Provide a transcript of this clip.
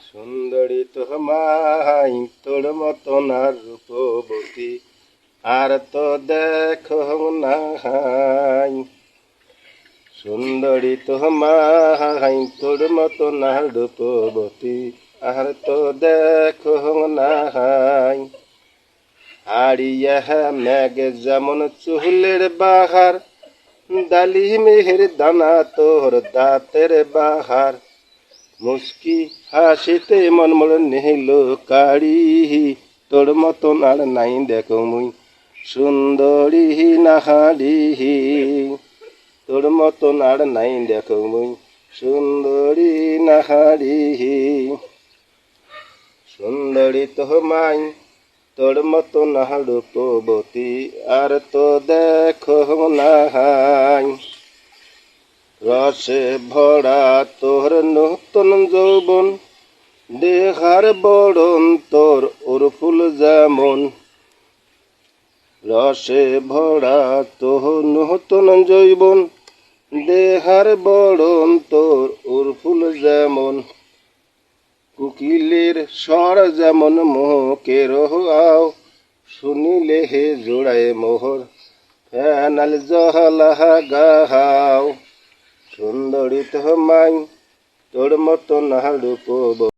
সুন্দরী তোমায় তোর মতন আর রূপবতী আর তো দেখো নাই। সুন্দরী তোমায় তোর মতন আর রূপবতী আর তো দেখো নাই। হারিয়া মেঘ যেমন চুলের বাহার, ডালি মেহের দানা তোর দাঁতের বাহার। মুস্কি হাসিতে মন মন নিল কাড়ি, তোর মতন আর নাই দেখো মুই সুন্দরী নাহারি। তোর মতন আর নাই দেখো মুই সুন্দরী নাহারি। সুন্দরী তোমায় তোর মতন আর রূপবতী আর তো দেখো নাই। রসে ভরা তোর নতুন যৌবন, দেহার বরণ তোর উরফুল যেমন। রসে ভরা তোর নতুন যৌবন, দেহার বরণ তোর উরফুল যেমন। কুকিলের স্বর যেমন মোহকের আও, শুনিলে হে জোড়ায় মোহর ফেনাল জহলা গাও। সুন্দরী তোমায় তোর মতন আর রূপবতী